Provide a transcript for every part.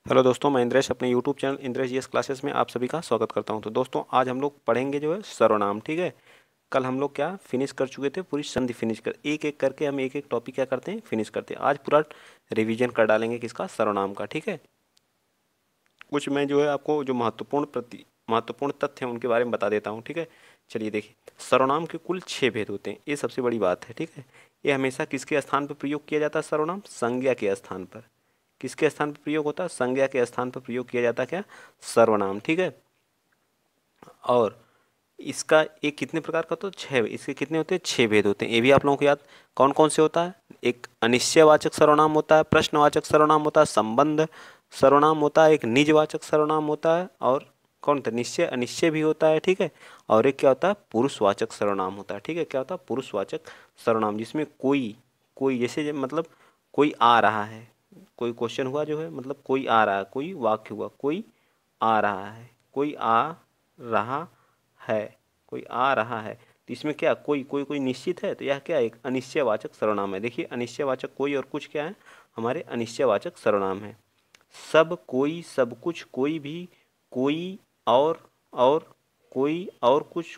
Hello दोस्तों, मैं इंद्रेश अपने YouTube channel Indresh GS classes में आप सभी का स्वागत करता हूं। तो दोस्तों आज हम लोग पढ़ेंगे जो है सर्वनाम। ठीक है, कल हम लोग क्या फिनिश कर चुके थे, पूरी संधि फिनिश कर एक एक करके हम एक एक टॉपिक क्या करते हैं, फिनिश करते हैं। आज पूरा रिवीजन कर डालेंगे किसका, सर्वनाम का। ठीक है, कुछ मैं जो है आपको जो महत्वपूर्ण तथ्य हैं उनके बारे में बता देता हूँ। ठीक है, चलिए देखिए, सर्वनाम के कुल 6 भेद होते हैं, ये सबसे बड़ी बात है। ठीक है, ये हमेशा किसके स्थान पर प्रयोग किया जाता है, सर्वनाम संज्ञा के स्थान पर। किसके स्थान पर प्रयोग होता है, संज्ञा के स्थान पर प्रयोग किया जाता है क्या, सर्वनाम। ठीक है, और इसका एक कितने प्रकार का, तो 6, इसके कितने होते हैं, 6 भेद होते हैं। ये भी आप लोगों को याद कौन कौन से होता है। एक अनिश्चयवाचक सर्वनाम होता है, प्रश्नवाचक सर्वनाम होता है, संबंध सर्वनाम होता है, एक निजवाचक सर्वनाम होता है, और कौन था, निश्चय अनिश्चय भी होता है। ठीक है, और एक क्या होता है, पुरुषवाचक सर्वनाम होता है। ठीक है, क्या होता है, पुरुषवाचक सर्वनाम, जिसमें कोई कोई जैसे मतलब कोई आ रहा है, कोई क्वेश्चन हुआ जो है, मतलब कोई आ रहा है, कोई वाक्य हुआ, कोई आ रहा है, कोई आ रहा है, कोई आ रहा है। तो इसमें क्या कोई कोई कोई निश्चित है, तो यह क्या एक अनिश्चयवाचक सर्वनाम है। देखिए, अनिश्चयवाचक कोई और कुछ क्या है, हमारे अनिश्चयवाचक सर्वनाम है। सब, कोई, सब कुछ, कोई भी, कोई, और कोई, और कुछ,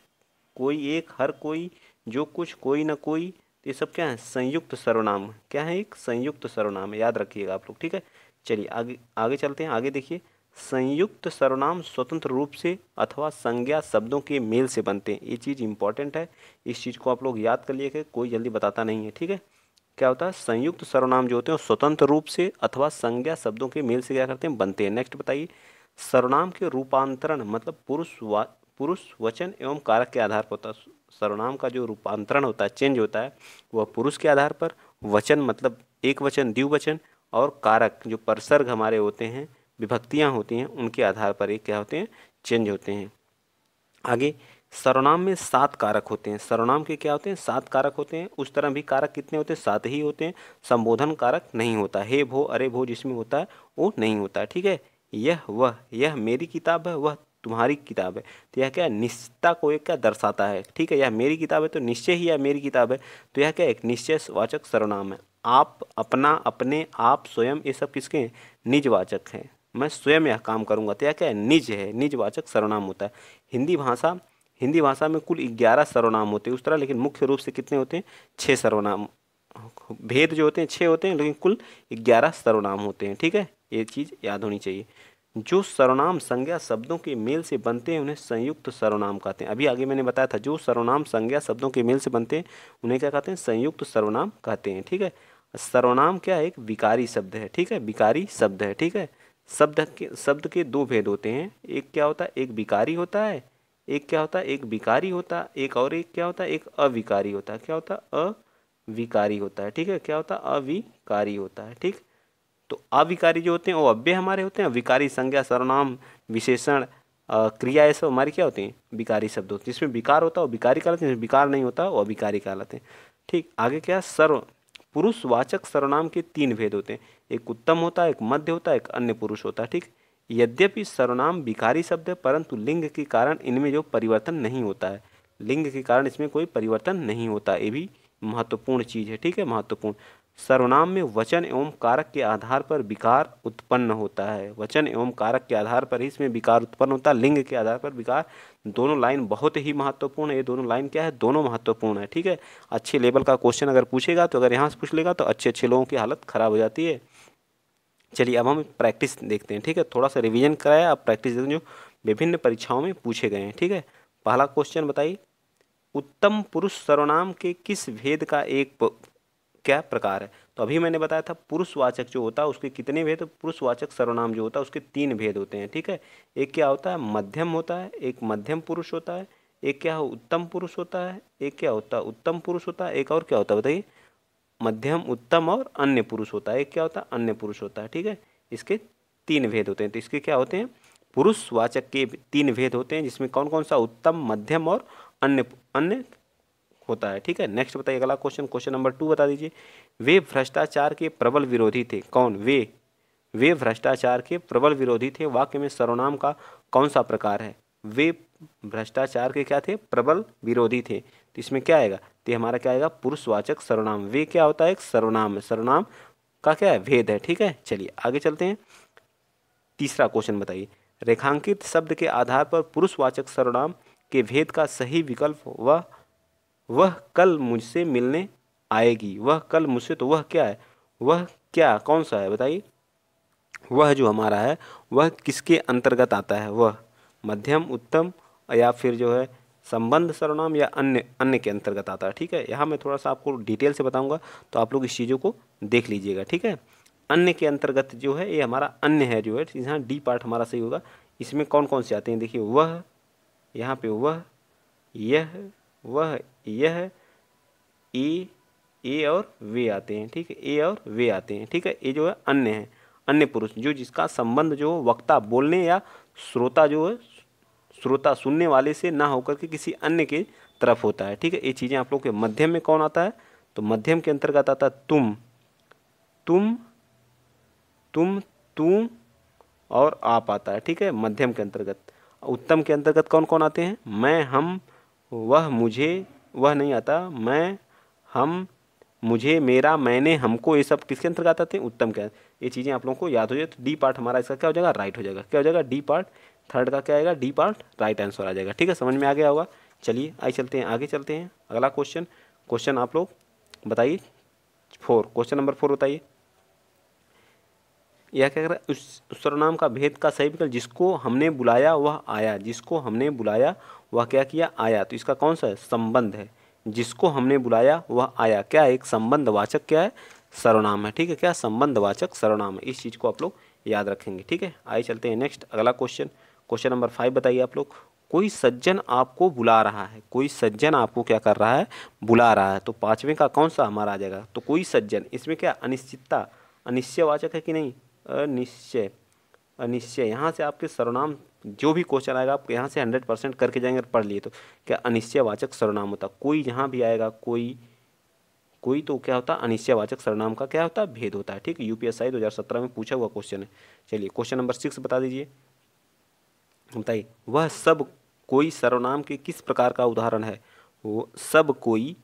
कोई एक, हर कोई, जो कुछ, कोई न कोई, तो ये सब क्या है, संयुक्त सर्वनाम। क्या है, एक संयुक्त सर्वनाम है, याद रखिएगा आप लोग। ठीक है, चलिए आगे आगे चलते हैं। आगे देखिए, संयुक्त सर्वनाम स्वतंत्र रूप से अथवा संज्ञा शब्दों के मेल से बनते हैं। ये चीज़ इंपॉर्टेंट है, इस चीज़ को आप लोग याद कर लिए कि कोई जल्दी बताता नहीं है। ठीक है, क्या होता है, संयुक्त सर्वनाम जो होते हैं स्वतंत्र रूप से अथवा संज्ञा शब्दों के मेल से क्या करते हैं, बनते हैं। नेक्स्ट बताइए, सर्वनाम के रूपांतरण मतलब पुरुष वचन एवं कारक के आधार पर होता है। सर्वनाम का जो रूपांतरण होता है, चेंज होता है, वह पुरुष के आधार पर, वचन मतलब एक वचन, द्विवचन, और कारक जो परसर्ग हमारे होते हैं, विभक्तियां होती हैं, उनके आधार पर एक क्या होते हैं, चेंज होते हैं। आगे, सर्वनाम में 7 कारक होते हैं। सर्वनाम के क्या होते हैं, 7 कारक होते हैं। उस तरह भी कारक कितने होते हैं, 7 ही होते हैं। संबोधन कारक नहीं होता, हे भो अरे भो जिसमें होता है वो नहीं होता है। ठीक है, यह वह, यह मेरी किताब है, वह तुम्हारी किताब है। तो यह क्या है, निश्चितता को एक क्या दर्शाता है। ठीक है, यह मेरी किताब है तो निश्चय ही यह मेरी किताब है, तो यह क्या एक निश्चयवाचक सर्वनाम है। आप, अपना, अपने, आप, स्वयं, ये सब किसके हैं, निजवाचक हैं। मैं स्वयं यह काम करूंगा, तो यह क्या है, निज है, निजवाचक सर्वनाम होता है। हिंदी भाषा में कुल 11 सर्वनाम होते हैं उस तरह, लेकिन मुख्य रूप से कितने होते हैं, 6 सर्वनाम। भेद जो होते हैं 6 होते हैं, लेकिन कुल 11 सर्वनाम होते हैं। ठीक है, ये चीज़ याद होनी चाहिए। जो सर्वनाम संज्ञा शब्दों के मेल से बनते हैं उन्हें संयुक्त सर्वनाम कहते हैं। अभी आगे मैंने बताया था, जो सर्वनाम संज्ञा शब्दों के मेल से बनते हैं उन्हें क्या कहते हैं, संयुक्त सर्वनाम कहते हैं। ठीक है, सर्वनाम क्या है, एक विकारी शब्द है। ठीक है, विकारी शब्द है। ठीक है, शब्द के 2 भेद होते हैं। एक क्या होता है, एक विकारी होता है, एक क्या होता है, एक विकारी होता है, एक और एक क्या होता है, एक अविकारी होता है। क्या होता है, अविकारी होता है। ठीक है, क्या होता है, अविकारी होता है। ठीक, तो अविकारी जो होते हैं वो अव्यय हमारे होते हैं। विकारी संज्ञा, सर्वनाम, विशेषण, क्रिया, ये सब हमारी क्या होती हैं, विकारी शब्द होते हैं। जिसमें विकार होता है वो विकारी कहलाते हैं, जिसमें विकार नहीं होता वो अविकारी कहलाते हैं। ठीक, आगे क्या, पुरुषवाचक सर्वनाम के 3 भेद होते हैं। एक उत्तम होता है, एक मध्य होता है, एक अन्य पुरुष होता है। ठीक, यद्यपि सर्वनाम विकारी शब्द है, परंतु लिंग के कारण इनमें जो परिवर्तन नहीं होता है, लिंग के कारण इसमें कोई परिवर्तन नहीं होता, ये भी महत्वपूर्ण चीज़ है। ठीक है, महत्वपूर्ण। सर्वनाम में वचन एवं कारक के आधार पर विकार उत्पन्न होता है। वचन एवं कारक के आधार पर ही इसमें विकार उत्पन्न होता है, लिंग के आधार पर विकार। दोनों लाइन बहुत ही महत्वपूर्ण है, ये दोनों लाइन क्या है, दोनों महत्वपूर्ण है। ठीक है, अच्छे लेवल का क्वेश्चन अगर पूछेगा, तो अगर यहाँ से पूछ लेगा तो अच्छे अच्छे लोगों की हालत खराब हो जाती है। चलिए अब हम प्रैक्टिस देखते हैं। ठीक है, थोड़ा सा रिवीजन कराया, अब प्रैक्टिस देखते हैं जो विभिन्न परीक्षाओं में पूछे गए हैं। ठीक है, पहला क्वेश्चन बताइए, उत्तम पुरुष सर्वनाम के किस भेद का क्या प्रकार है। तो अभी मैंने बताया था, पुरुषवाचक जो होता है उसके कितने भेद, पुरुषवाचक सर्वनाम जो होता है उसके 3 भेद होते हैं। ठीक है, एक क्या होता है, मध्यम होता है, एक मध्यम पुरुष होता है, एक क्या है, उत्तम पुरुष होता है, एक क्या होता है, उत्तम पुरुष होता है, एक और क्या होता है बताइए, मध्यम, उत्तम और अन्य पुरुष होता है। एक क्या होता है, अन्य पुरुष होता है। ठीक है, इसके 3 भेद होते हैं। तो इसके क्या होते हैं, पुरुषवाचक के 3 भेद होते हैं, जिसमें कौन कौन सा, उत्तम, मध्यम और अन्य अन्य होता है। ठीक है, नेक्स्ट बताइए अगला क्वेश्चन, क्वेश्चन नंबर 2 बता दीजिए। वे भ्रष्टाचार के प्रबल विरोधी थे। कौन, वे भ्रष्टाचार के प्रबल विरोधी थे। वाक्य में सर्वनाम का कौन सा प्रकार है, वे भ्रष्टाचार के क्या थे, प्रबल विरोधी थे। तो इसमें क्या आएगा, तो हमारा क्या आएगा, पुरुषवाचक सर्वनाम। वे क्या होता है, एक सर्वनाम है, सर्वनाम का क्या है, भेद है। ठीक है, चलिए आगे चलते हैं। तीसरा क्वेश्चन बताइए, रेखांकित शब्द के आधार पर पुरुषवाचक सर्वनाम के भेद का सही विकल्प वह कल मुझसे मिलने आएगी। वह कल मुझसे, तो वह क्या है, वह क्या कौन सा है बताइए। वह जो हमारा है वह किसके अंतर्गत आता है, वह मध्यम, उत्तम या फिर जो है संबंध सर्वनाम या अन्य अन्य के अंतर्गत आता है। ठीक है, यहाँ मैं थोड़ा सा आपको डिटेल से बताऊंगा तो आप लोग इस चीज़ों को देख लीजिएगा। ठीक है, अन्य के अंतर्गत जो है ये हमारा अन्य है जो है, यहाँ डी पार्ट हमारा सही होगा। इसमें कौन कौन से आते हैं देखिए, वह, यहाँ पे वह, यह, ए और वे आते हैं। ठीक है, ए और वे आते हैं। ठीक है, ये जो है अन्य है, अन्य पुरुष, जो जिसका संबंध जो वक्ता बोलने या श्रोता जो है, श्रोता सुनने वाले से ना होकर के किसी अन्य के तरफ होता है। ठीक है, ये चीज़ें आप लोग के मध्यम में कौन आता है, तो मध्यम के अंतर्गत आता है तुम, तू और आप आता है। ठीक है, मध्यम के अंतर्गत। उत्तम के अंतर्गत कौन कौन आते हैं, मैं, हम, वह, मुझे, वह नहीं आता, मैं, हम, मुझे, मेरा, मैंने, हमको, ये सब किसके अंतर्गत आते हैं, उत्तम के। ये चीज़ें आप लोगों को याद हो जाए तो डी पार्ट हमारा इसका क्या हो जाएगा, राइट हो जाएगा। क्या हो जाएगा, डी पार्ट, थर्ड का क्या आएगा, डी पार्ट राइट आंसर आ जाएगा। ठीक है, समझ में आ गया होगा। चलिए आइए चलते हैं, आगे चलते हैं। अगला क्वेश्चन आप लोग बताइए, 4, क्वेश्चन नंबर 4 बताइए। यह क्या कर रहा है, उस सर्वनाम का भेद का सही विकल्प, जिसको हमने बुलाया वह आया, जिसको हमने बुलाया वह क्या किया, आया। तो इसका कौन सा है, संबंध है, जिसको हमने बुलाया वह आया, क्या एक संबंधवाचक क्या है, सर्वनाम है। ठीक है, क्या संबंधवाचक सर्वनाम है, इस चीज़ को आप लोग याद रखेंगे। ठीक है, आइए चलते हैं नेक्स्ट, अगला क्वेश्चन नंबर 5 बताइए आप लोग। कोई सज्जन आपको बुला रहा है, कोई सज्जन आपको क्या कर रहा है, बुला रहा है। तो पांचवें का कौन सा हमारा आ जाएगा, तो कोई सज्जन, इसमें क्या अनिश्चितता, अनिश्चयवाचक है कि नहीं, अनिश्चय। यहाँ से आपके सर्वनाम जो भी क्वेश्चन आएगा आप यहाँ से 100% करके जाएंगे, पढ़ लिए तो क्या अनिश्चयवाचक सर्वनाम होता, कोई यहाँ भी आएगा, कोई तो क्या होता है, अनिश्चयवाचक सर्वनाम का क्या होता है, भेद होता है। ठीक है, यूपीएससी 2017 में पूछा हुआ क्वेश्चन है। चलिए क्वेश्चन नंबर 6 बता दीजिए, बताइए। वह सब कोई सर्वनाम के किस प्रकार का उदाहरण है, वो सब कोई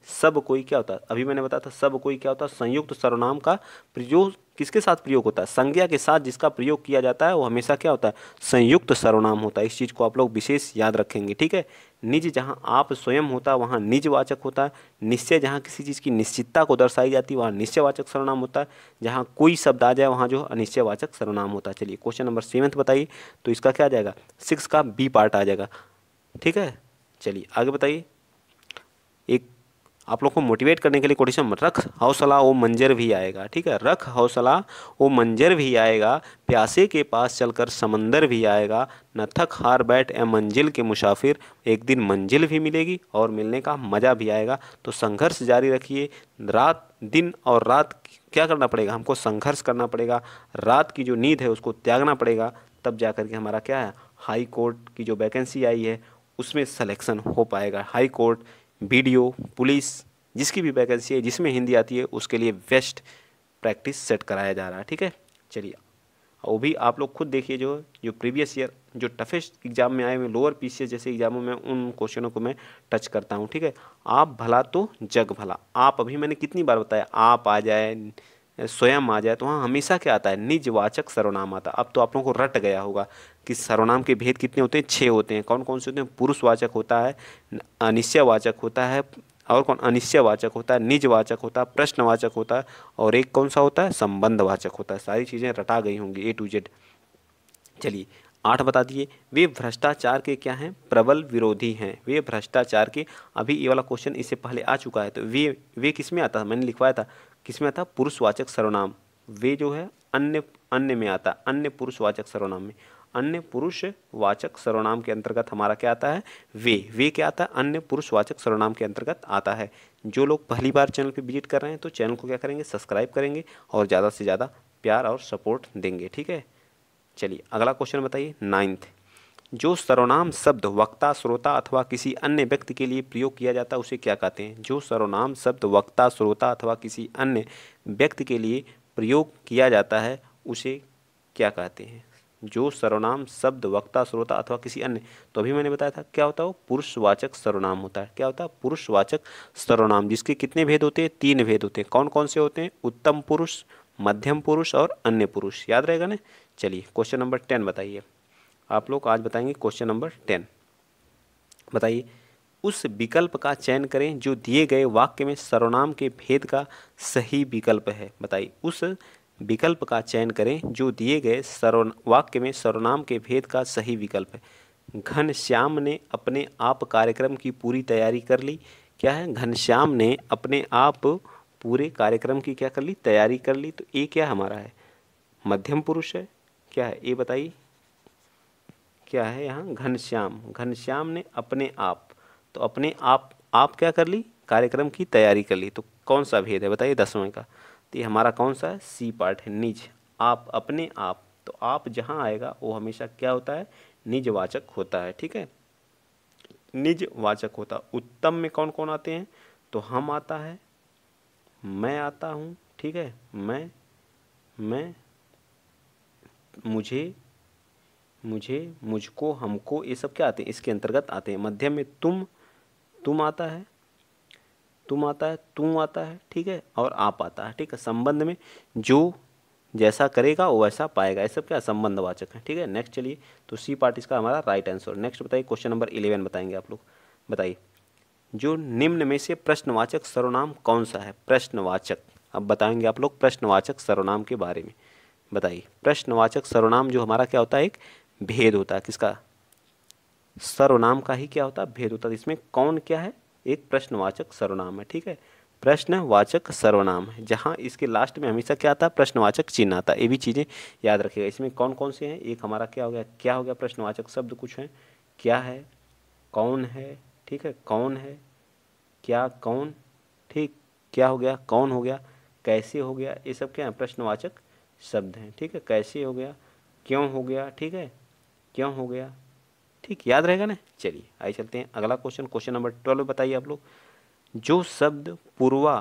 क्या होता है, अभी मैंने बताया था सब कोई क्या होता है, संयुक्त सर्वनाम का प्रयोग किसके साथ प्रयोग होता है, संज्ञा के साथ जिसका प्रयोग किया जाता है वो हमेशा क्या होता है, संयुक्त सर्वनाम होता है। इस चीज़ को आप लोग विशेष याद रखेंगे। ठीक है, निज जहाँ आप स्वयं होता है वहाँ निजवाचक होता है, निश्चय जहाँ किसी चीज़ की निश्चितता को दर्शाई जाती है वहाँ निश्चयवाचक सर्वनाम होता है, जहाँ कोई शब्द आ जाए वहाँ जो अनिश्चयवाचक सर्वनाम होता है। चलिए क्वेश्चन नंबर 7 बताइए, तो इसका क्या आ जाएगा, 6 का बी पार्ट आ जाएगा। ठीक है, चलिए आगे बताइए। एक आप लोग को मोटिवेट करने के लिए कोटेशन, रख हौसला वो मंजर भी आएगा। ठीक है, रख हौसला वो मंजर भी आएगा, प्यासे के पास चलकर समंदर भी आएगा, न थक हार बैठ ए मंजिल के मुसाफिर, एक दिन मंजिल भी मिलेगी और मिलने का मज़ा भी आएगा। तो संघर्ष जारी रखिए, रात दिन और रात क्या करना पड़ेगा, हमको संघर्ष करना पड़ेगा, रात की जो नींद है उसको त्यागना पड़ेगा, तब जा कर के हमारा क्या है, हाई कोर्ट की जो वैकेंसी आई है उसमें सिलेक्शन हो पाएगा। हाई कोर्ट, बीडीओ, पुलिस, जिसकी भी वैकेंसी है जिसमें हिंदी आती है उसके लिए बेस्ट प्रैक्टिस सेट कराया जा रहा है। ठीक है, चलिए वो भी आप लोग खुद देखिए, जो प्रीवियस ईयर जो टफेस्ट एग्जाम में आए हुए लोअर पीसीएस जैसे एग्जामों में उन क्वेश्चनों को मैं टच करता हूँ। ठीक है, आप भला तो जग भला, आप अभी मैंने कितनी बार बताया, आप आ जाए, स्वयं आ जाए, तो वहाँ हमेशा क्या आता है, निजवाचक सर्वनाम आता है। अब तो आप लोगों को रट गया होगा कि सर्वनाम के भेद कितने होते हैं, 6 होते हैं। कौन कौन से होते हैं, पुरुषवाचक होता है, अनिश्चयवाचक होता है, और कौन अनिश्चयवाचक होता है, निजवाचक होता है, प्रश्नवाचक होता है, और एक कौन सा होता है, संबंधवाचक होता है। सारी चीज़ें रटा गई होंगी A to Z। चलिए 8 बता दिए, वे भ्रष्टाचार के क्या हैं, प्रबल विरोधी हैं। वे भ्रष्टाचार के, अभी ये वाला क्वेश्चन इससे पहले आ चुका है, तो वे किस में आता है, मैंने लिखवाया था किस में आता, पुरुषवाचक सर्वनाम। वे जो है अन्य में आता है, अन्य पुरुषवाचक सर्वनाम में। अन्य पुरुषवाचक सर्वनाम के अंतर्गत हमारा क्या आता है, वे क्या आता है, अन्य पुरुषवाचक सर्वनाम के अंतर्गत आता है। जो लोग पहली बार चैनल पे विजिट कर रहे हैं तो चैनल को क्या करेंगे, सब्सक्राइब करेंगे और ज़्यादा से ज़्यादा प्यार और सपोर्ट देंगे। ठीक है, चलिए अगला क्वेश्चन बताइए, 9th। जो सर्वनाम शब्द वक्ता, श्रोता अथवा किसी अन्य व्यक्ति के लिए प्रयोग किया जाता है उसे क्या कहते हैं। जो सर्वनाम शब्द वक्ता, श्रोता अथवा किसी अन्य व्यक्ति के लिए प्रयोग किया जाता है उसे क्या कहते हैं। जो सर्वनाम शब्द वक्ता, श्रोता अथवा किसी अन्य, तो अभी मैंने बताया था क्या होता है, वो पुरुषवाचक सर्वनाम होता है। क्या होता है, पुरुषवाचक सर्वनाम, जिसके कितने भेद होते हैं, 3 भेद होते हैं। कौन कौन से होते हैं, उत्तम पुरुष, मध्यम पुरुष और अन्य पुरुष, याद रहेगा ना। चलिए क्वेश्चन नंबर 10 बताइए। आप लोग आज बताएंगे क्वेश्चन नंबर 10। बताइए, उस विकल्प का चयन करें जो दिए गए वाक्य में सर्वनाम के भेद का सही विकल्प है। बताइए, उस विकल्प का चयन करें जो दिए गए वाक्य में सर्वनाम के भेद का सही विकल्प है। घनश्याम ने अपने आप कार्यक्रम की पूरी तैयारी कर ली। क्या है? घनश्याम ने अपने आप पूरे कार्यक्रम की क्या कर ली? तैयारी कर ली। तो ये क्या हमारा है? मध्यम पुरुष है। क्या है? ये बताइए क्या है यहाँ? घनश्याम। घनश्याम ने अपने आप, तो अपने आप क्या कर ली? कार्यक्रम की तैयारी कर ली। तो कौन सा भेद है बताइए 10वें का? तो ये हमारा कौन सा है? सी पार्ट है, निज। आप, अपने आप, तो आप जहाँ आएगा वो हमेशा क्या होता है? निजवाचक होता है। ठीक है, निजवाचक होता। उत्तम में कौन कौन आते हैं? तो हम आता है, मैं आता हूँ। ठीक है, मैं, मुझे, मुझको, हमको, ये सब क्या आते हैं? इसके अंतर्गत आते हैं। मध्यम में तुम आता है, तुम आता है, तू आता है। ठीक है, और आप आता है। ठीक है, संबंध में जो जैसा करेगा वो वैसा पाएगा, ये सब क्या संबंधवाचक है। ठीक है, नेक्स्ट चलिए। तो सी पार्ट इसका हमारा राइट आंसर। नेक्स्ट बताइए क्वेश्चन नंबर 11 बताएंगे आप लोग। बताइए, जो निम्न में से प्रश्नवाचक सर्वनाम कौन सा है? प्रश्नवाचक, अब बताएंगे आप लोग प्रश्नवाचक सर्वनाम के बारे में। बताइए, प्रश्नवाचक सर्वनाम जो हमारा क्या होता है? एक भेद होता है। किसका? सर्वनाम का ही क्या होता है? भेद होता है। इसमें कौन क्या है? एक प्रश्नवाचक सर्वनाम है। ठीक है, प्रश्नवाचक सर्वनाम है, जहाँ इसके लास्ट में हमेशा क्या आता है? प्रश्नवाचक चिन्ह आता है। ये भी चीज़ें याद रखिएगा। इसमें कौन कौन से हैं? एक हमारा क्या हो गया? क्या हो गया? प्रश्नवाचक शब्द कुछ है, क्या है, कौन है। ठीक है, कौन है, क्या, कौन। ठीक, क्या हो गया? कौन हो गया, कैसे हो गया। ये सब क्या है? प्रश्नवाचक शब्द हैं। ठीक है, कैसे हो गया, क्यों हो गया। ठीक है, क्यों हो गया। ठीक, याद रहेगा ना। चलिए आइए चलते हैं अगला क्वेश्चन। क्वेश्चन नंबर 12 बताइए आप लोग। जो शब्द पूर्वा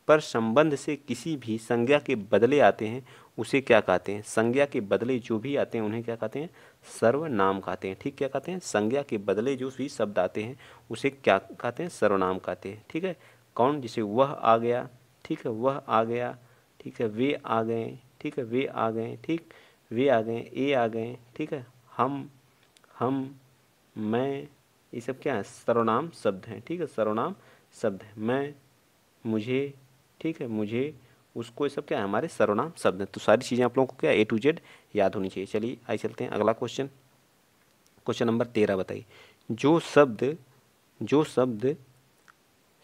पर संबंध से किसी भी संज्ञा के बदले आते हैं उसे क्या कहते हैं? संज्ञा के बदले जो भी आते हैं उन्हें क्या कहते हैं? सर्वनाम कहते हैं। ठीक, क्या कहते हैं? संज्ञा के बदले जो भी शब्द आते हैं उसे क्या कहते हैं? सर्वनाम कहते हैं। ठीक है, कौन? जैसे वह आ गया। ठीक है, वह आ गया। ठीक है, वे आ गए। ठीक है, वे आ गए। ठीक, वे आ गए, ये आ गए। ठीक है, हम, मैं, ये सब क्या है? सर्वनाम शब्द हैं। ठीक है, सर्वनाम शब्द है। मैं, मुझे, ठीक है, मुझे, उसको, ये सब क्या है? हमारे सर्वनाम शब्द हैं। तो सारी चीज़ें आप लोगों को क्या ए टू जेड याद होनी चाहिए। चलिए आइए चलते हैं अगला क्वेश्चन। क्वेश्चन नंबर 13 बताइए। जो शब्द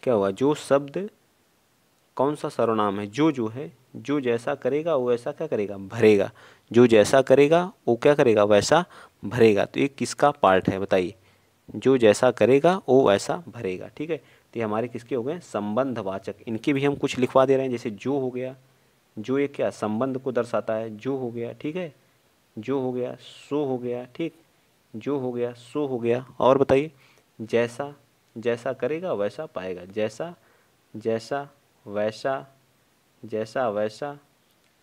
क्या हुआ? जो शब्द कौन सा सर्वनाम है? जो है, जो जैसा करेगा वो वैसा क्या करेगा? भरेगा। जो जैसा करेगा वो क्या करेगा? वैसा भरेगा। तो ये किसका पार्ट है बताइए? जो जैसा करेगा वो वैसा भरेगा। ठीक है, तो ये हमारे किसके हो गए? संबंधवाचक। इनके भी हम कुछ लिखवा दे रहे हैं। जैसे जो हो गया, जो ये क्या संबंध को दर्शाता है, जो हो गया। ठीक है, जो हो गया, सो हो गया। ठीक, जो हो गया, सो हो गया। और बताइए, जैसा, जैसा करेगा वैसा पाएगा। जैसा, जैसा, वैसा, जैसा, वैसा।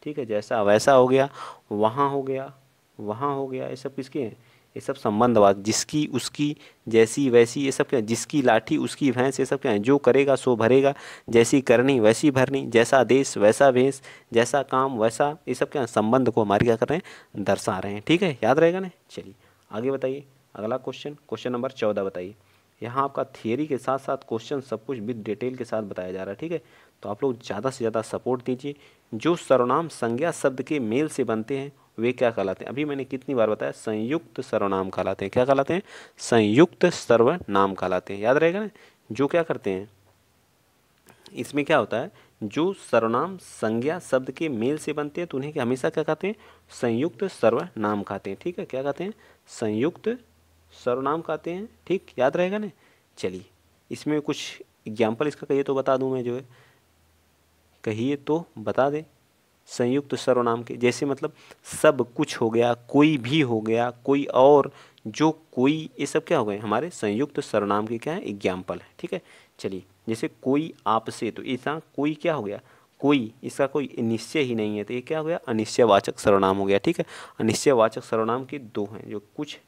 ठीक है, जैसा वैसा हो गया। वहाँ हो गया, वहाँ हो गया। ये सब किसके हैं? ये सब संबंधवाद। जिसकी, उसकी, जैसी, वैसी, ये सब क्या है? जिसकी लाठी उसकी भैंस, ये सब क्या है? जो करेगा सो भरेगा। जैसी करनी वैसी भरनी। जैसा देश वैसा भेष। जैसा काम वैसा। ये सब क्या है? संबंध को हमारे क्या कर रहे हैं? दर्शा रहे हैं। ठीक है, याद रहेगा ना। चलिए आगे बताइए अगला क्वेश्चन। क्वेश्चन नंबर 14 बताइए। यहाँ आपका थियरी के साथ साथ क्वेश्चन सब कुछ विद डिटेल के साथ बताया जा रहा है। ठीक है, तो आप लोग ज़्यादा से ज़्यादा सपोर्ट दीजिए। जो सर्वनाम संज्ञा शब्द के मेल से बनते हैं वे क्या कहलाते हैं? अभी मैंने कितनी बार बताया? संयुक्त सर्वनाम कहलाते हैं। क्या कहलाते हैं? संयुक्त सर्वनाम कहलाते हैं। याद रहेगा ना। जो क्या करते हैं, इसमें क्या होता है? जो सर्वनाम संज्ञा शब्द के मेल से बनते हैं तो उन्हें क्या हमेशा क्या कहते हैं? संयुक्त सर्वनाम कहते हैं। ठीक है, क्या कहते हैं? संयुक्त सर्वनाम कहते हैं। ठीक, याद रहेगा ना। चलिए इसमें कुछ एग्जाम्पल इसका कहिए तो बता दूं मैं, जो है कहिए तो बता दे। संयुक्त सर्वनाम के जैसे मतलब सब कुछ हो गया, कोई भी हो गया, कोई और, जो, कोई, ये सब क्या हो गए? हमारे संयुक्त सर्वनाम के क्या है? एग्जाम्पल है। ठीक है, चलिए जैसे कोई आपसे, तो ऐसा कोई क्या हो गया? कोई, इसका कोई निश्चय ही नहीं है तो ये क्या हो गया? अनिश्चयवाचक सर्वनाम हो गया। ठीक है, अनिश्चयवाचक सर्वनाम के दो हैं, जो कुछ,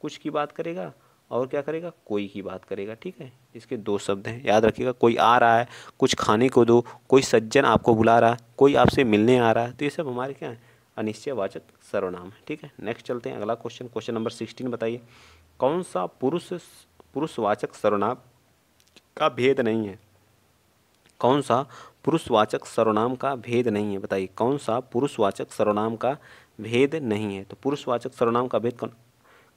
कुछ की बात करेगा और क्या करेगा, कोई की बात करेगा। ठीक है, इसके दो शब्द हैं, याद रखिएगा। कोई आ रहा है, कुछ खाने को दो, कोई सज्जन आपको बुला रहा है, कोई आपसे मिलने आ रहा है, तो ये सब हमारे क्या है, अनिश्चयवाचक सर्वनाम है। ठीक है, नेक्स्ट चलते हैं अगला क्वेश्चन। क्वेश्चन नंबर 16 बताइए, कौन सा पुरुषवाचक सर्वनाम का भेद नहीं है? कौन सा पुरुषवाचक सर्वनाम का भेद नहीं है? बताइए, कौन सा पुरुषवाचक सर्वनाम का भेद नहीं है? तो पुरुषवाचक सर्वनाम का भेद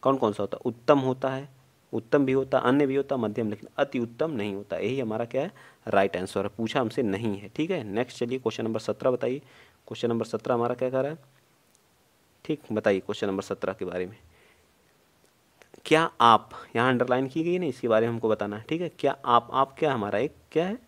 कौन कौन सा होता है? उत्तम होता है, उत्तम भी होता, अन्य भी होता, मध्यम, लेकिन अति उत्तम नहीं होता। यही हमारा क्या है, राइट आंसर है। पूछा हमसे नहीं है। ठीक है, नेक्स्ट चलिए क्वेश्चन नंबर 17 बताइए। क्वेश्चन नंबर 17 हमारा क्या कर रहा है? ठीक, बताइए क्वेश्चन नंबर 17 के बारे में। क्या आप, यहाँ अंडरलाइन की गई ना, इसके बारे में हमको बताना है। ठीक है, क्या आप क्या हमारा एक क्या है,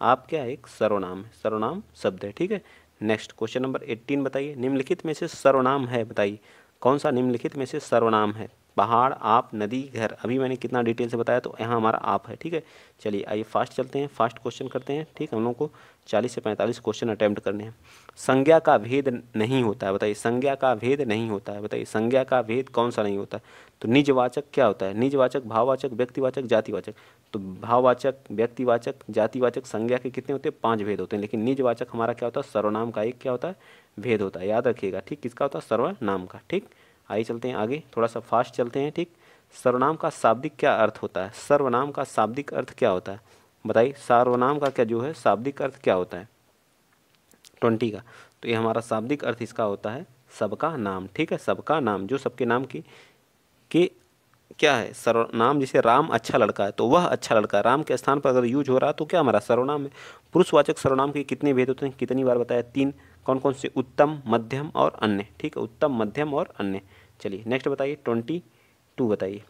आप क्या है, एक सर्वनाम है, सर्वनाम शब्द है। ठीक है, नेक्स्ट क्वेश्चन नंबर 18 बताइए, निम्नलिखित में से सर्वनाम है, बताइए कौन सा निम्नलिखित में से सर्वनाम है? पहाड़, आप, नदी, घर। अभी मैंने कितना डिटेल से बताया, तो यहाँ हमारा आप है। ठीक है, चलिए आइए फास्ट चलते हैं, फास्ट क्वेश्चन करते हैं। ठीक, हम लोग को 40 से 45 क्वेश्चन अटैम्प्ट करने हैं। संज्ञा का भेद नहीं होता है, बताइए संज्ञा का भेद नहीं होता है, बताइए संज्ञा का भेद कौन सा नहीं होता है? तो निजवाचक क्या होता है? निजवाचक, भाववाचक, व्यक्तिवाचक, जातिवाचक। तो भाववाचक, व्यक्तिवाचक, जातिवाचक, संज्ञा के कितने होते हैं? 5 भेद होते हैं, लेकिन निजवाचक हमारा क्या होता है? सर्वनाम का एक क्या होता है? भेद होता है, याद रखिएगा। ठीक, किसका होता है? सर्वनाम का। ठीक, आइए चलते हैं आगे, थोड़ा सा फास्ट चलते हैं। ठीक, सर्वनाम का शाब्दिक क्या अर्थ होता है? सर्वनाम का शाब्दिक अर्थ क्या होता है? बताइए, सर्वनाम का क्या जो है शाब्दिक अर्थ क्या होता है? 20 का। तो ये हमारा शाब्दिक अर्थ इसका होता है सबका नाम। ठीक है, सबका नाम, जो सबके नाम की कि क्या है, सर्वनाम। जैसे राम अच्छा लड़का है, तो वह अच्छा लड़का, राम के स्थान पर अगर यूज हो रहा है तो क्या हमारा सर्वनाम है। पुरुषवाचक सर्वनाम के कितने भेद होते हैं, कितनी बार बताया? 3। कौन कौन से? उत्तम, मध्यम और अन्य। ठीक है, उत्तम, मध्यम और अन्य। चलिए नेक्स्ट बताइए 22 बताइए,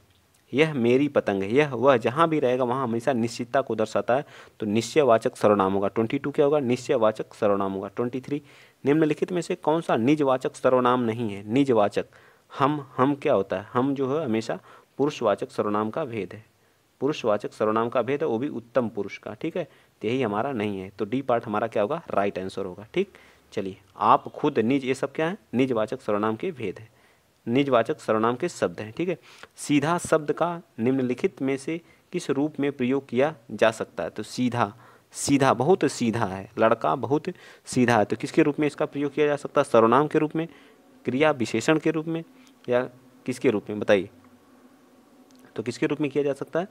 यह मेरी पतंग है। यह वह जहाँ भी रहेगा वहाँ हमेशा निश्चितता को दर्शाता है, तो निश्चयवाचक सर्वनाम होगा। 22 क्या होगा? निश्चयवाचक सर्वनाम होगा। 23, निम्नलिखित में से कौन सा निजवाचक सर्वनाम नहीं है? निजवाचक, हम क्या होता है? हम जो है हमेशा पुरुषवाचक सर्वनाम का भेद है, पुरुषवाचक सर्वनाम का भेद है, वो भी उत्तम पुरुष का। ठीक है, तो यही हमारा नहीं है, तो डी पार्ट हमारा क्या होगा? राइट आंसर होगा। ठीक, चलिए आप, खुद, निज, ये सब क्या है? निजवाचक सर्वनाम के भेद है, निजवाचक सर्वनाम के शब्द हैं। ठीक है, सीधा शब्द का निम्नलिखित में से किस रूप में प्रयोग किया जा सकता है? तो सीधा, सीधा बहुत सीधा है, लड़का बहुत सीधा है, तो किसके रूप में इसका प्रयोग किया जा सकता है? सर्वनाम के रूप में, क्रिया विशेषण के रूप में, या किसके रूप में? बताइए, तो किसके रूप में किया जा सकता है?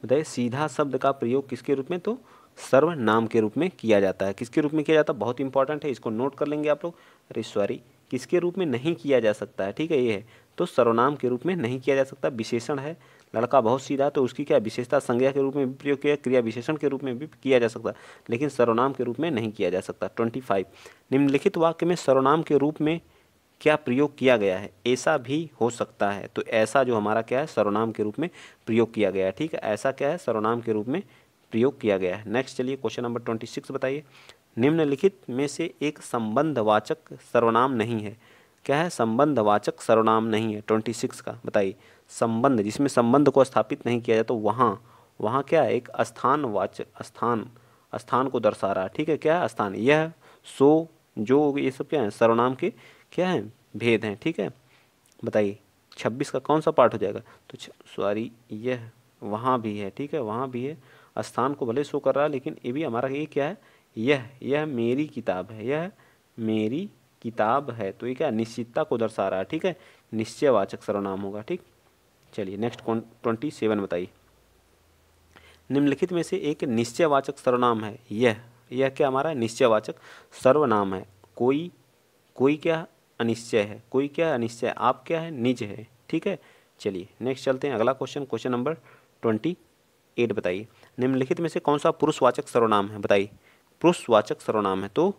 बताइए, सीधा शब्द का प्रयोग किसके रूप में? तो सर्वनाम के रूप में किया जाता है। किसके रूप में किया जाता है? बहुत इंपॉर्टेंट है, इसको नोट कर लेंगे आप लोग। अरे सॉरी, किसके रूप में नहीं किया जा सकता है? ठीक है, ये है, तो सर्वनाम के रूप में नहीं किया जा सकता। विशेषण है, लड़का बहुत सीधा, तो उसकी क्या विशेषता? संज्ञा के रूप में भी प्रयोग किया, क्रिया विशेषण के रूप में भी किया जा सकता, लेकिन सर्वनाम के रूप में नहीं किया जा सकता। 25, निम्नलिखित वाक्य में सर्वनाम के रूप में क्या प्रयोग किया गया है? ऐसा भी हो सकता है, तो ऐसा जो हमारा क्या है? सर्वनाम के रूप में प्रयोग किया गया है। ठीक है, ऐसा क्या है? सर्वनाम के रूप में प्रयोग किया गया है। नेक्स्ट चलिए क्वेश्चन नंबर 26 बताइए, निम्नलिखित में से एक संबंधवाचक सर्वनाम नहीं है। क्या है? संबंधवाचक सर्वनाम नहीं है। 26 का बताइए, संबंध, जिसमें संबंध को स्थापित नहीं किया जाए, तो वहाँ वहाँ क्या है? एक स्थानवाचक, स्थान को दर्शा रहा है। ठीक है, क्या है? स्थान, यह, सो, जो, ये सब क्या है? सर्वनाम के क्या है? भेद हैं। ठीक है, बताइए 26 का कौन सा पार्ट हो जाएगा? तो सॉरी, यह वहाँ भी है। ठीक है, वहाँ भी है, स्थान को भले शो कर रहा है, लेकिन ये भी हमारा ये क्या है? यह मेरी किताब है, यह मेरी किताब है, तो ये क्या? निश्चितता को दर्शा रहा है। ठीक है, निश्चयवाचक सर्वनाम होगा। ठीक, चलिए नेक्स्ट 27 बताइए, निम्नलिखित में से एक निश्चयवाचक सर्वनाम है। यह क्या हमारा? निश्चयवाचक सर्वनाम है। कोई क्या? अनिश्चय है। कोई क्या? अनिश्चय। आप क्या है? निज है। ठीक है, चलिए नेक्स्ट चलते हैं अगला क्वेश्चन। क्वेश्चन नंबर 28 बताइए, निम्नलिखित में से कौन सा पुरुषवाचक सर्वनाम है? बताइए, पुरुषवाचक सर्वनाम है, तो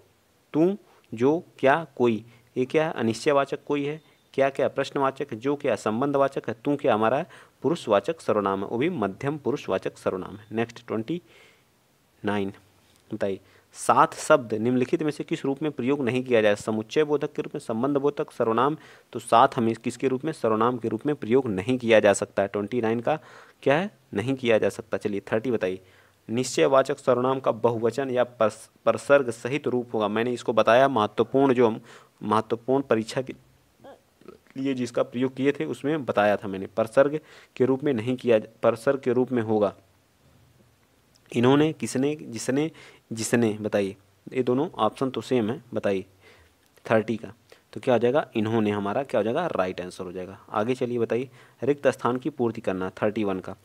तू, जो, क्या, कोई, ये क्या है? अनिश्चयवाचक कोई है। क्या क्या? प्रश्नवाचक है। जो क्या? संबंधवाचक है। तू क्या हमारा है? पुरुषवाचक सर्वनाम है, वो भी मध्यम पुरुषवाचक सर्वनाम है। नेक्स्ट 29 बताइए, साथ शब्द निम्नलिखित में से किस रूप में प्रयोग नहीं किया जाए? समुच्चय बोधक के रूप में, संबंध बोधक, सर्वनाम, तो साथ हमें किसके रूप में? सर्वनाम के रूप में प्रयोग नहीं किया जा सकता है। 29 का क्या है? नहीं किया जा सकता। चलिए 30 बताइए, निश्चयवाचक सर्वनाम का बहुवचन या परसर्ग सहित रूप होगा। मैंने इसको बताया, महत्वपूर्ण, जो महत्वपूर्ण परीक्षा लिए जिसका प्रयोग किए थे उसमें बताया था मैंने। परसर्ग के रूप में नहीं किया, परसर्ग के रूप में होगा इन्होंने, किसने, जिसने, जिसने। बताइए, ये दोनों ऑप्शन तो सेम है, बताइए 30 का तो क्या हो जाएगा, इन्होंने हमारा क्या हो जाएगा, राइट आंसर हो जाएगा। आगे चलिए बताइए, रिक्त स्थान की पूर्ति करना 31 का।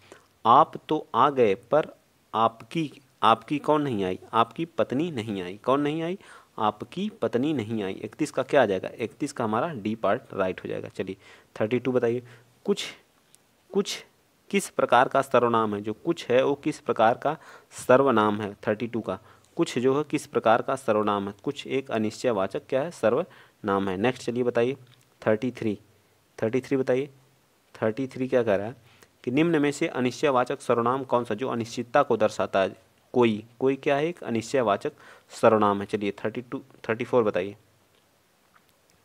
आप तो आ गए पर आपकी, आपकी कौन नहीं आई, आपकी पत्नी नहीं आई। कौन नहीं आई, आपकी पत्नी नहीं आई। 31 का क्या आ जाएगा, 31 का हमारा डी पार्ट राइट हो जाएगा। चलिए 32 बताइए, कुछ, कुछ किस प्रकार का सर्वनाम है। जो कुछ है वो किस प्रकार का सर्वनाम है। 32 का कुछ जो है किस प्रकार का सर्वनाम है। कुछ एक अनिश्चयवाचक क्या है, सर्वनाम है। नेक्स्ट चलिए बताइए 33 बताइए। 33 क्या कह रहा है कि निम्न में से अनिश्चयवाचक सर्वनाम कौन सा जो अनिश्चितता को दर्शाता है। कोई, कोई क्या है, एक अनिश्चयवाचक सर्वनाम है। चलिए 34 बताइए।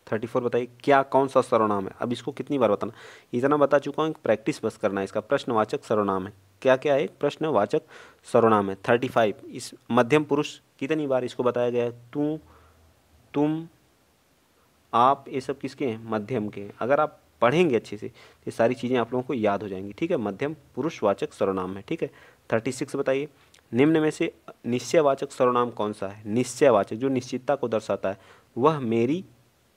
34 बताइए, क्या कौन सा सर्वनाम है। अब इसको कितनी बार बताना, इतना बता चुका हूँ, प्रैक्टिस बस करना है। इसका प्रश्नवाचक सर्वनाम है। क्या क्या है, प्रश्नवाचक सर्वनाम है। 35 इस मध्यम पुरुष कितनी बार इसको बताया गया है। तू, तुम, आप, ये सब किसके हैं, मध्यम के हैं। अगर आप पढ़ेंगे अच्छे से ये सारी चीज़ें आप लोगों को याद हो जाएंगी। ठीक है, मध्यम पुरुषवाचक सर्वनाम है। ठीक है 36 बताइए, निम्न में से निश्चयवाचक सर्वनाम कौन सा है। निश्चयवाचक जो निश्चितता को दर्शाता है। वह मेरी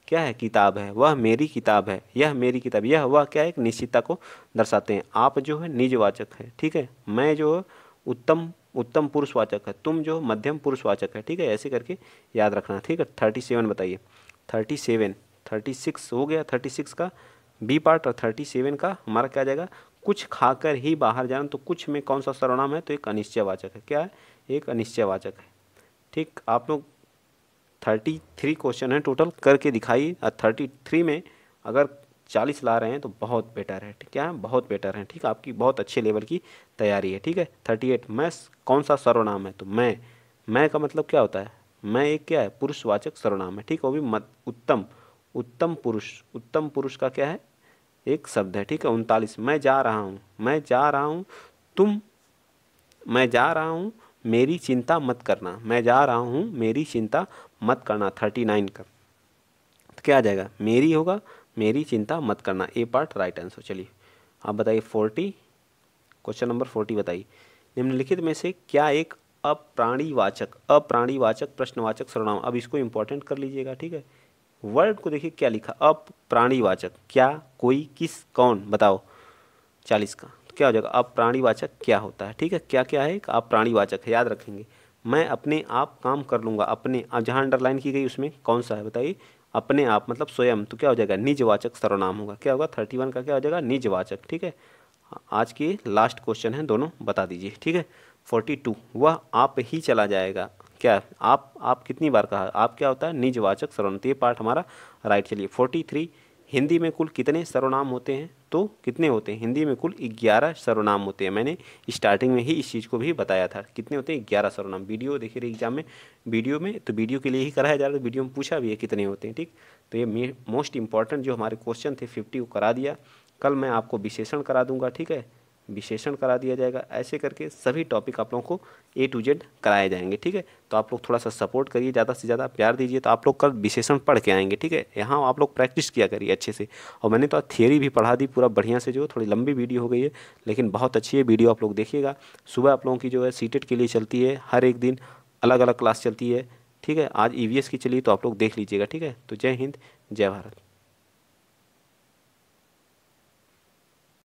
क्या है, किताब है। वह मेरी किताब है, यह मेरी किताब, यह वह क्या है, एक निश्चितता को दर्शाते हैं। आप जो है निजवाचक है। ठीक है, मैं जो है उत्तम, उत्तम पुरुषवाचक है। तुम जो मध्यम पुरुषवाचक है। ठीक है, ऐसे करके याद रखना। ठीक है 37 बताइए। 36 हो गया 36 का बी पार्ट, और 37 का हमारा क्या आ जाएगा, कुछ खाकर ही बाहर जाना। तो कुछ में कौन सा सर्वनाम है, तो एक अनिश्चयवाचक है। क्या है, एक अनिश्चयवाचक है। ठीक, आप लोग 33 क्वेश्चन है टोटल, करके दिखाइए। और 33 में अगर 40 ला रहे हैं तो बहुत बेटर है। ठीक है, बहुत बेटर है। ठीक है, आपकी बहुत अच्छे लेवल की तैयारी है। ठीक है 38, मैं कौन सा सर्वनाम है, तो मैं का मतलब क्या होता है, मैं एक क्या है, पुरुषवाचक सर्वनाम है। ठीक है, वो भी उत्तम, उत्तम पुरुष, उत्तम पुरुष का क्या है, एक शब्द है। ठीक है 39, मैं जा रहा हूँ, मैं जा रहा हूँ, तुम, मैं जा रहा हूँ, मेरी चिंता मत करना। मैं जा रहा हूँ, मेरी चिंता मत करना। 39 का तो क्या आ जाएगा, मेरी होगा, मेरी चिंता मत करना। ए पार्ट राइट आंसर। चलिए आप बताइए 40, क्वेश्चन नंबर 40 बताइए, निम्नलिखित में से क्या एक अप्राणीवाचक, अप्राणीवाचक प्रश्नवाचक सर्वनाम। अब इसको इंपॉर्टेंट कर लीजिएगा। ठीक है, वर्ड को देखिए क्या लिखा, अप्राणीवाचक, क्या, कोई, किस, कौन, बताओ। 40 का तो क्या हो जाएगा, अप्राणीवाचक क्या होता है। ठीक है, क्या क्या है, अप्राणीवाचक है, याद रखेंगे। मैं अपने आप काम कर लूँगा, अपने, जहाँ अंडरलाइन की गई उसमें कौन सा है बताइए, अपने आप मतलब स्वयं। तो क्या हो जाएगा, निजवाचक सर्वनाम होगा। क्या होगा, 31 का क्या हो जाएगा, निजवाचक। ठीक है, आज के लास्ट क्वेश्चन है, दोनों बता दीजिए। ठीक है 42, वह आप ही चला जाएगा। क्या, आप कितनी बार कहा, आप क्या होता है, निजवाचक सर्वनाम। तो ये पार्ट हमारा राइट। चलिए 43, हिंदी में कुल कितने सर्वनाम होते हैं, तो कितने होते हैं, हिंदी में कुल 11 सर्वनाम होते हैं। मैंने स्टार्टिंग में ही इस चीज़ को भी बताया था, कितने होते हैं, 11 सर्वनाम। वीडियो देखिए रही एग्जाम में, वीडियो में तो वीडियो के लिए ही कराया जा रहा है, वीडियो में पूछा भी है कितने होते हैं। ठीक, तो ये मोस्ट इंपॉर्टेंट जो हमारे क्वेश्चन थे 50 को करा दिया। कल मैं आपको विशेषण करा दूंगा। ठीक है, विशेषण करा दिया जाएगा। ऐसे करके सभी टॉपिक आप लोगों को A to Z कराए जाएंगे। ठीक है, तो आप लोग थोड़ा सा सपोर्ट करिए, ज़्यादा से ज़्यादा प्यार दीजिए, तो आप लोग कल विशेषण पढ़ के आएंगे। ठीक है, यहाँ आप लोग प्रैक्टिस किया करिए अच्छे से। और मैंने तो थियरी भी पढ़ा दी पूरा बढ़िया से, जो थोड़ी लंबी वीडियो हो गई है लेकिन बहुत अच्छी है वीडियो, आप लोग देखिएगा। सुबह आप लोगों की जो है सीटेट के लिए चलती है, हर एक दिन अलग अलग क्लास चलती है। ठीक है, आज EVS की चली तो आप लोग देख लीजिएगा। ठीक है, तो जय हिंद, जय भारत।